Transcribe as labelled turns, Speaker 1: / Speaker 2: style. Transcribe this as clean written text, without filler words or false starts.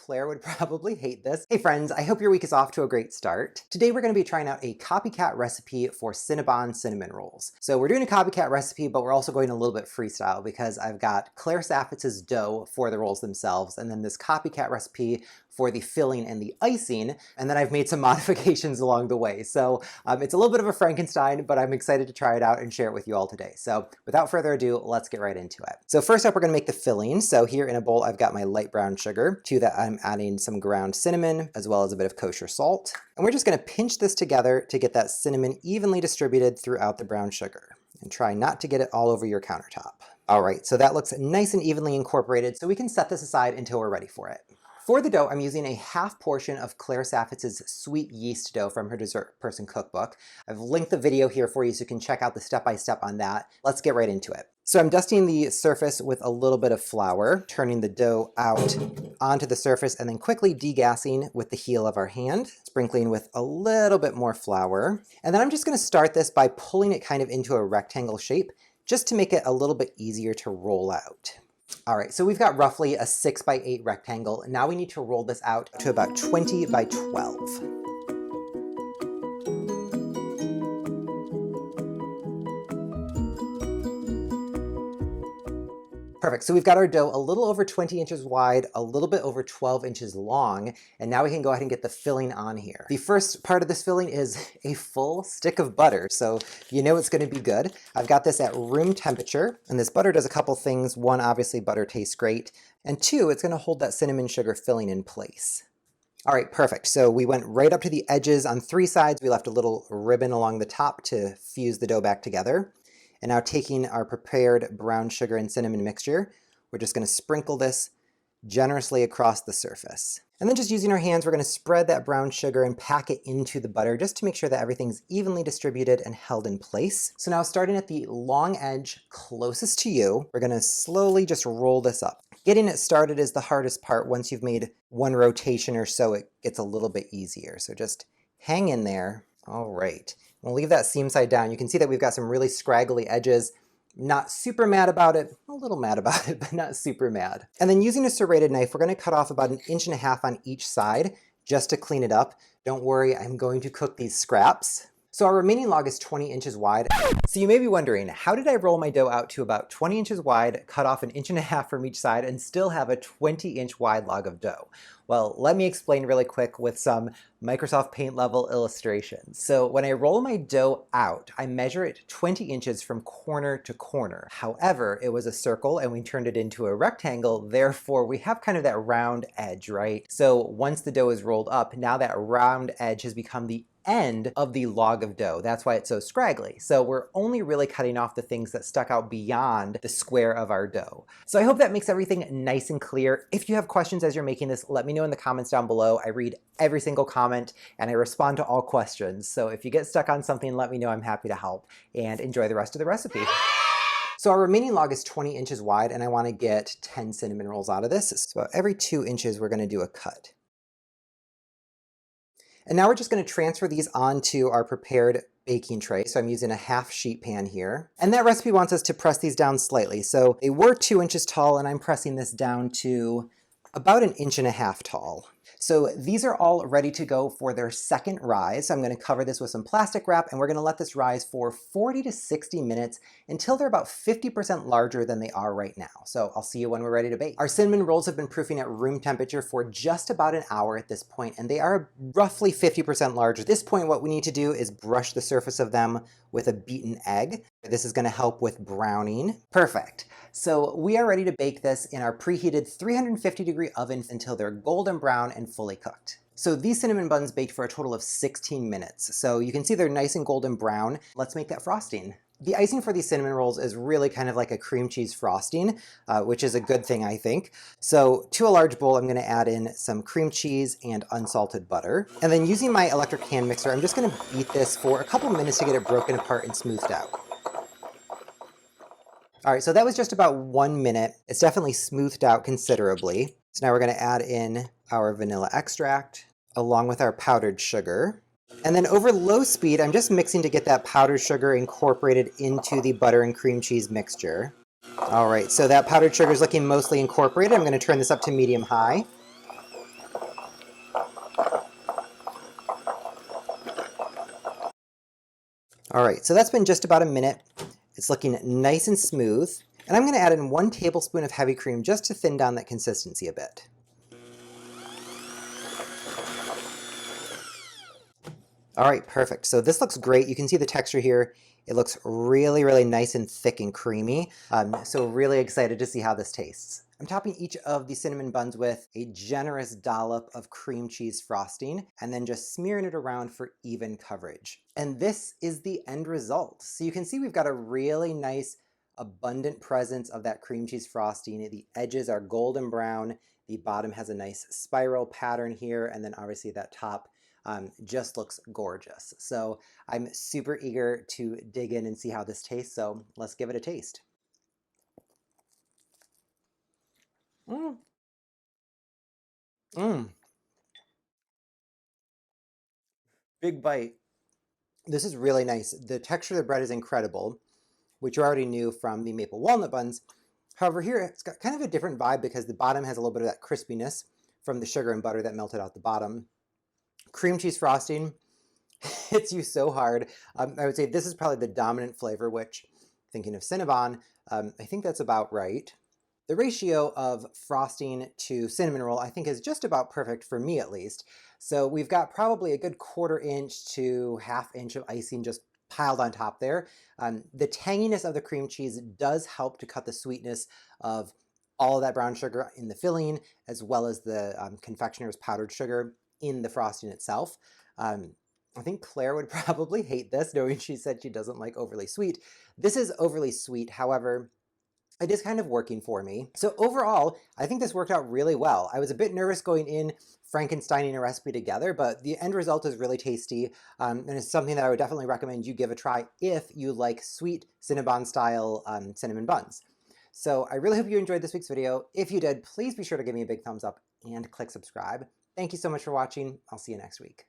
Speaker 1: Claire would probably hate this. Hey friends, I hope your week is off to a great start. Today we're going to be trying out a copycat recipe for Cinnabon cinnamon rolls. So we're doing a copycat recipe, but we're also going a little bit freestyle because I've got Claire Saffitz's dough for the rolls themselves, and then this copycat recipe for the filling and the icing, and then I've made some modifications along the way. So it's a little bit of a Frankenstein, but I'm excited to try it out and share it with you all today. So without further ado, let's get right into it. So first up, we're gonna make the filling. So here in a bowl, I've got my light brown sugar. To that, I'm adding some ground cinnamon, as well as a bit of kosher salt. And we're just gonna pinch this together to get that cinnamon evenly distributed throughout the brown sugar. And try not to get it all over your countertop. All right, so that looks nice and evenly incorporated, so we can set this aside until we're ready for it. For the dough, I'm using a half portion of Claire Saffitz's sweet yeast dough from her Dessert Person cookbook. I've linked the video here for you so you can check out the step-by-step on that. Let's get right into it. So I'm dusting the surface with a little bit of flour, turning the dough out onto the surface, and then quickly degassing with the heel of our hand, sprinkling with a little bit more flour. And then I'm just going to start this by pulling it kind of into a rectangle shape, just to make it a little bit easier to roll out. All right, so we've got roughly a 6x8 rectangle, and now we need to roll this out to about 20 by 12. Perfect, so we've got our dough a little over 20 inches wide, a little bit over 12 inches long, and now we can go ahead and get the filling on here. The first part of this filling is a full stick of butter, so you know it's gonna be good. I've got this at room temperature, and this butter does a couple things. One, obviously butter tastes great, and two, it's gonna hold that cinnamon sugar filling in place. All right, perfect. So we went right up to the edges on 3 sides. We left a little ribbon along the top to fuse the dough back together. And now taking our prepared brown sugar and cinnamon mixture, we're just going to sprinkle this generously across the surface. And then just using our hands, we're going to spread that brown sugar and pack it into the butter just to make sure that everything's evenly distributed and held in place. So now starting at the long edge closest to you, we're going to slowly just roll this up. Getting it started is the hardest part. Once you've made one rotation or so, it gets a little bit easier. So just hang in there. All right. We'll leave that seam side down. You can see that we've got some really scraggly edges. Not super mad about it, a little mad about it, but not super mad. And then using a serrated knife, we're gonna cut off about 1.5 inches on each side just to clean it up. Don't worry, I'm going to cook these scraps. So our remaining log is 20 inches wide. So you may be wondering, how did I roll my dough out to about 20 inches wide, cut off 1.5 inches from each side, and still have a 20-inch wide log of dough? Well, let me explain really quick with some Microsoft Paint level illustrations. So when I roll my dough out, I measure it 20 inches from corner to corner. However, it was a circle and we turned it into a rectangle, therefore we have kind of that round edge, right? So once the dough is rolled up, now that round edge has become the end of the log of dough. That's why it's so scraggly. So we're only really cutting off the things that stuck out beyond the square of our dough. So I hope that makes everything nice and clear. If you have questions as you're making this, let me know in the comments down below. I read every single comment and I respond to all questions. So if you get stuck on something, let me know. I'm happy to help, and enjoy the rest of the recipe. So our remaining log is 20 inches wide and I want to get 10 cinnamon rolls out of this. So every 2 inches, we're going to do a cut. And now we're just going to transfer these onto our prepared baking tray. So I'm using a half sheet pan here. And that recipe wants us to press these down slightly. So they were 2 inches tall and I'm pressing this down to about 1.5 inches tall. So these are all ready to go for their second rise. So I'm going to cover this with some plastic wrap and we're going to let this rise for 40 to 60 minutes until they're about 50% larger than they are right now. So I'll see you when we're ready to bake. Our cinnamon rolls have been proofing at room temperature for just about an hour at this point, and they are roughly 50% large. At this point, what we need to do is brush the surface of them with a beaten egg. This is going to help with browning. Perfect. So we are ready to bake this in our preheated 350-degree oven until they're golden brown and fully cooked. So these cinnamon buns baked for a total of 16 minutes. So you can see they're nice and golden brown. Let's make that frosting. The icing for these cinnamon rolls is really kind of like a cream cheese frosting, which is a good thing, I think. So to a large bowl, I'm going to add in some cream cheese and unsalted butter. And then using my electric hand mixer, I'm just going to beat this for a couple minutes to get it broken apart and smoothed out. All right, so that was just about 1 minute. It's definitely smoothed out considerably. So now we're going to add in our vanilla extract along with our powdered sugar. And then over low speed, I'm just mixing to get that powdered sugar incorporated into the butter and cream cheese mixture. All right, so that powdered sugar is looking mostly incorporated. I'm going to turn this up to medium-high. All right, so that's been just about a minute. It's looking nice and smooth. And I'm going to add in 1 tablespoon of heavy cream just to thin down that consistency a bit. All right, perfect. So this looks great. You can see the texture here. It looks really, really nice and thick and creamy. So really excited to see how this tastes. I'm topping each of the cinnamon buns with a generous dollop of cream cheese frosting and then just smearing it around for even coverage. And this is the end result. So you can see we've got a really nice abundant presence of that cream cheese frosting. The edges are golden brown. The bottom has a nice spiral pattern here, and then obviously that top just looks gorgeous. So I'm super eager to dig in and see how this tastes. So let's give it a taste. Mm. Mm. Big bite. This is really nice. The texture of the bread is incredible, which you already knew from the maple walnut buns. However, here it's got kind of a different vibe because the bottom has a little bit of that crispiness from the sugar and butter that melted out the bottom. Cream cheese frosting hits you so hard. I would say this is probably the dominant flavor, which, thinking of Cinnabon, I think that's about right. The ratio of frosting to cinnamon roll I think is just about perfect for me at least. So we've got probably a good 1/4 inch to 1/2 inch of icing just piled on top there. The tanginess of the cream cheese does help to cut the sweetness of all of that brown sugar in the filling, as well as the confectioner's powdered sugar in the frosting itself. I think Claire would probably hate this, knowing she said she doesn't like overly sweet. This is overly sweet, however, it is kind of working for me. So overall, I think this worked out really well. I was a bit nervous going in Frankensteining a recipe together, but the end result is really tasty, and it's something that I would definitely recommend you give a try if you like sweet Cinnabon style cinnamon buns. So I really hope you enjoyed this week's video. If you did, please be sure to give me a big thumbs up and click subscribe. Thank you so much for watching. I'll see you next week.